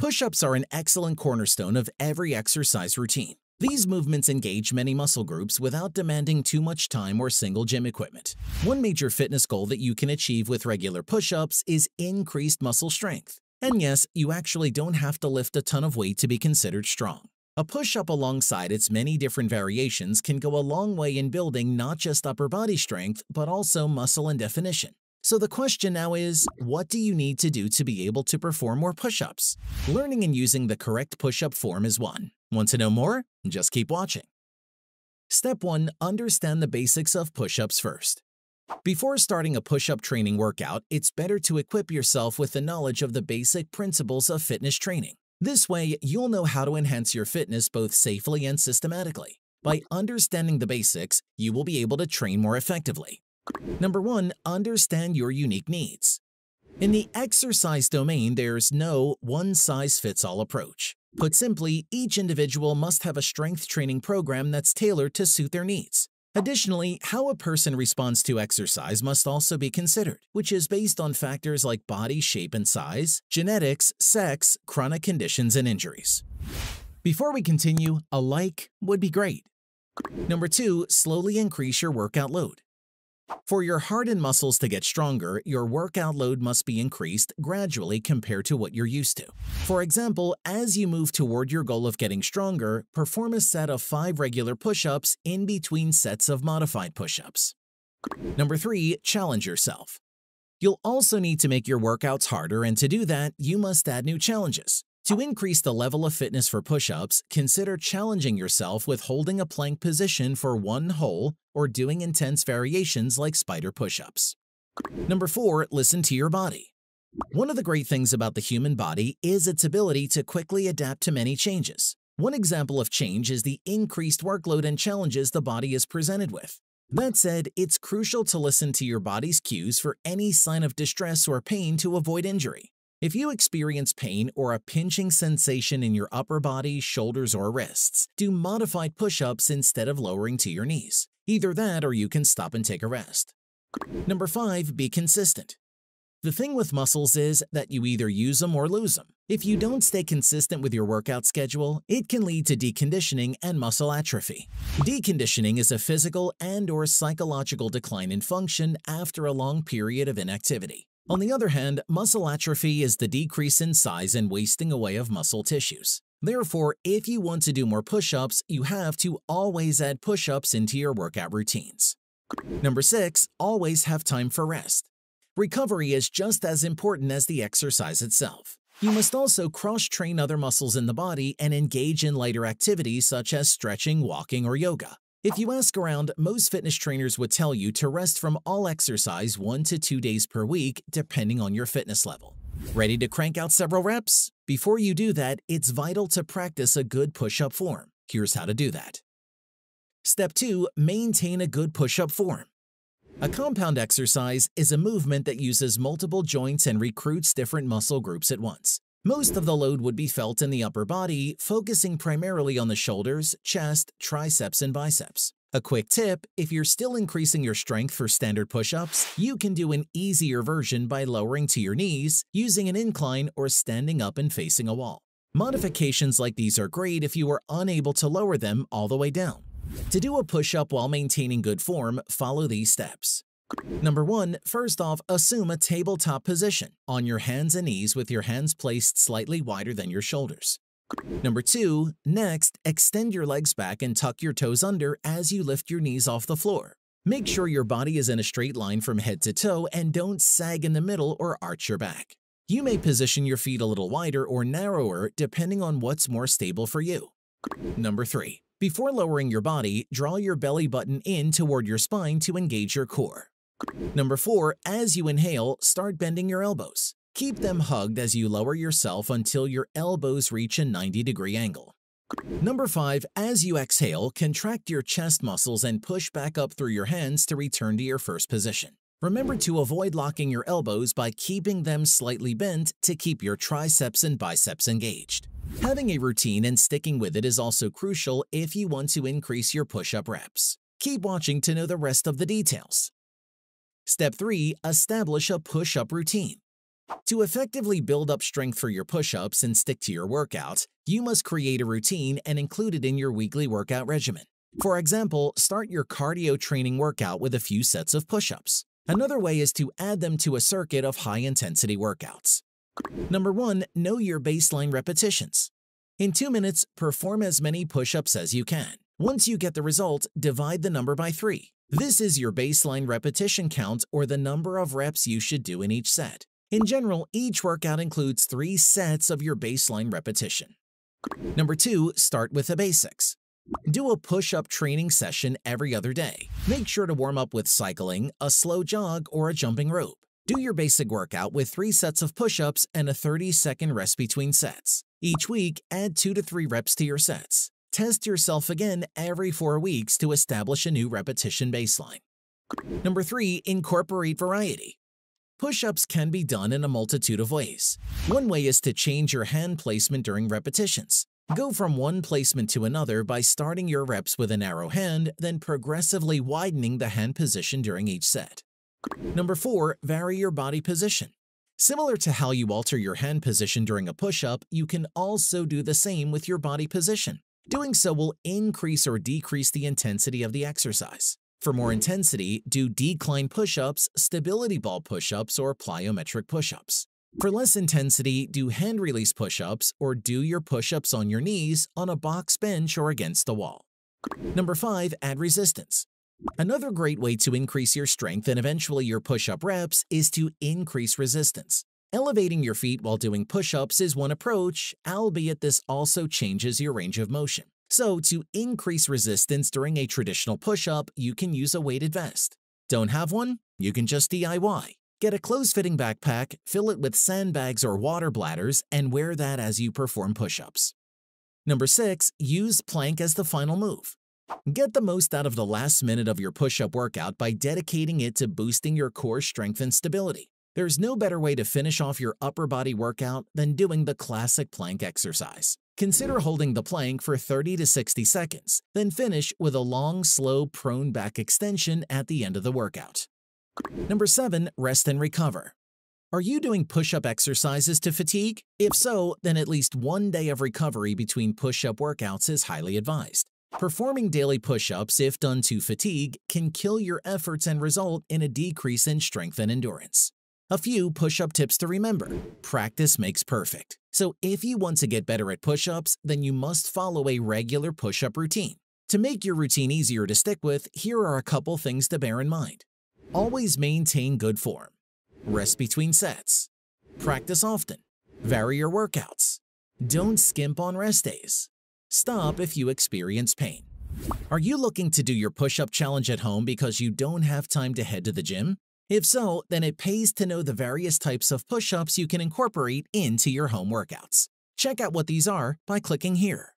Push-ups are an excellent cornerstone of every exercise routine. These movements engage many muscle groups without demanding too much time or single gym equipment. One major fitness goal that you can achieve with regular push-ups is increased muscle strength. And yes, you actually don't have to lift a ton of weight to be considered strong. A push-up alongside its many different variations can go a long way in building not just upper body strength, but also muscle and definition. So the question now is, what do you need to do to be able to perform more push-ups? Learning and using the correct push-up form is one. Want to know more? Just keep watching. Step 1. Understand the basics of push-ups first. Before starting a push-up training workout, it's better to equip yourself with the knowledge of the basic principles of fitness training. This way, you'll know how to enhance your fitness both safely and systematically. By understanding the basics, you will be able to train more effectively. Number 1. Understand your unique needs. In the exercise domain, there's no one-size-fits-all approach. Put simply, each individual must have a strength training program that's tailored to suit their needs. Additionally, how a person responds to exercise must also be considered, which is based on factors like body shape and size, genetics, sex, chronic conditions, and injuries. Before we continue, a like would be great. Number 2. Slowly increase your workout load. For your heart and muscles to get stronger, your workout load must be increased gradually compared to what you're used to. For example, as you move toward your goal of getting stronger, perform a set of 5 regular push-ups in between sets of modified push-ups. Number 3. Challenge yourself. You'll also need to make your workouts harder, and to do that, you must add new challenges. To increase the level of fitness for push-ups, consider challenging yourself with holding a plank position for one hole or doing intense variations like spider push-ups. Number 4. Listen to your body. One of the great things about the human body is its ability to quickly adapt to many changes. One example of change is the increased workload and challenges the body is presented with. That said, it's crucial to listen to your body's cues for any sign of distress or pain to avoid injury. If you experience pain or a pinching sensation in your upper body, shoulders, or wrists, do modified push-ups instead of lowering to your knees. Either that or you can stop and take a rest. Number 5. Be consistent. The thing with muscles is that you either use them or lose them. If you don't stay consistent with your workout schedule, it can lead to deconditioning and muscle atrophy. Deconditioning is a physical and/or psychological decline in function after a long period of inactivity. On the other hand, muscle atrophy is the decrease in size and wasting away of muscle tissues. Therefore, if you want to do more push-ups, you have to always add push-ups into your workout routines. Number 6. Always have time for rest. Recovery is just as important as the exercise itself. You must also cross-train other muscles in the body and engage in lighter activities such as stretching, walking, or yoga. If you ask around, most fitness trainers would tell you to rest from all exercise 1 to 2 days per week, depending on your fitness level. Ready to crank out several reps? Before you do that, it's vital to practice a good push-up form. Here's how to do that. Step 2. Maintain a good push-up form. A compound exercise is a movement that uses multiple joints and recruits different muscle groups at once. Most of the load would be felt in the upper body, focusing primarily on the shoulders, chest, triceps, and biceps. A quick tip, if you're still increasing your strength for standard push-ups, you can do an easier version by lowering to your knees, using an incline, or standing up and facing a wall. Modifications like these are great if you are unable to lower them all the way down. To do a push-up while maintaining good form, follow these steps. Number 1. First off, assume a tabletop position on your hands and knees with your hands placed slightly wider than your shoulders. Number 2. Next, extend your legs back and tuck your toes under as you lift your knees off the floor. Make sure your body is in a straight line from head to toe and don't sag in the middle or arch your back. You may position your feet a little wider or narrower depending on what's more stable for you. Number 3. Before lowering your body, draw your belly button in toward your spine to engage your core. Number 4. As you inhale, start bending your elbows. Keep them hugged as you lower yourself until your elbows reach a 90-degree angle. Number 5. As you exhale, contract your chest muscles and push back up through your hands to return to your first position. Remember to avoid locking your elbows by keeping them slightly bent to keep your triceps and biceps engaged. Having a routine and sticking with it is also crucial if you want to increase your push-up reps. Keep watching to know the rest of the details. Step 3. Establish a push-up routine. To effectively build up strength for your push-ups and stick to your workout, you must create a routine and include it in your weekly workout regimen. For example, start your cardio training workout with a few sets of push-ups. Another way is to add them to a circuit of high-intensity workouts. Number 1. Know your baseline repetitions. In 2 minutes, perform as many push-ups as you can. Once you get the result, divide the number by 3. This is your baseline repetition count, or the number of reps you should do in each set. In general, each workout includes 3 sets of your baseline repetition. Number 2. Start with the basics. Do a push-up training session every other day. Make sure to warm up with cycling, a slow jog, or a jumping rope. Do your basic workout with 3 sets of push-ups and a 30-second rest between sets. Each week, add 2 to 3 reps to your sets. Test yourself again every 4 weeks to establish a new repetition baseline. Number 3. Incorporate variety. Push-ups can be done in a multitude of ways. One way is to change your hand placement during repetitions. Go from one placement to another by starting your reps with a narrow hand, then progressively widening the hand position during each set. Number 4. Vary your body position. Similar to how you alter your hand position during a push-up, you can also do the same with your body position. Doing so will increase or decrease the intensity of the exercise. For more intensity, do decline push-ups, stability ball push-ups, or plyometric push-ups. For less intensity, do hand release push-ups or do your push-ups on your knees, on a box bench, or against the wall. Number 5. Add resistance. Another great way to increase your strength and eventually your push-up reps is to increase resistance. Elevating your feet while doing push-ups is one approach, albeit this also changes your range of motion. So, to increase resistance during a traditional push-up, you can use a weighted vest. Don't have one? You can just DIY. Get a close-fitting backpack, fill it with sandbags or water bladders, and wear that as you perform push-ups. Number 6. Use plank as the final move. Get the most out of the last minute of your push-up workout by dedicating it to boosting your core strength and stability. There's no better way to finish off your upper body workout than doing the classic plank exercise. Consider holding the plank for 30 to 60 seconds, then finish with a long, slow prone back extension at the end of the workout. Number 7. Rest and recover. Are you doing push-up exercises to fatigue? If so, then at least 1 day of recovery between push-up workouts is highly advised. Performing daily push-ups, if done to fatigue, can kill your efforts and result in a decrease in strength and endurance. A few push-up tips to remember. Practice makes perfect. So if you want to get better at push-ups, then you must follow a regular push-up routine. To make your routine easier to stick with, here are a couple things to bear in mind. Always maintain good form. Rest between sets. Practice often. Vary your workouts. Don't skimp on rest days. Stop if you experience pain. Are you looking to do your push-up challenge at home because you don't have time to head to the gym? If so, then it pays to know the various types of push-ups you can incorporate into your home workouts. Check out what these are by clicking here.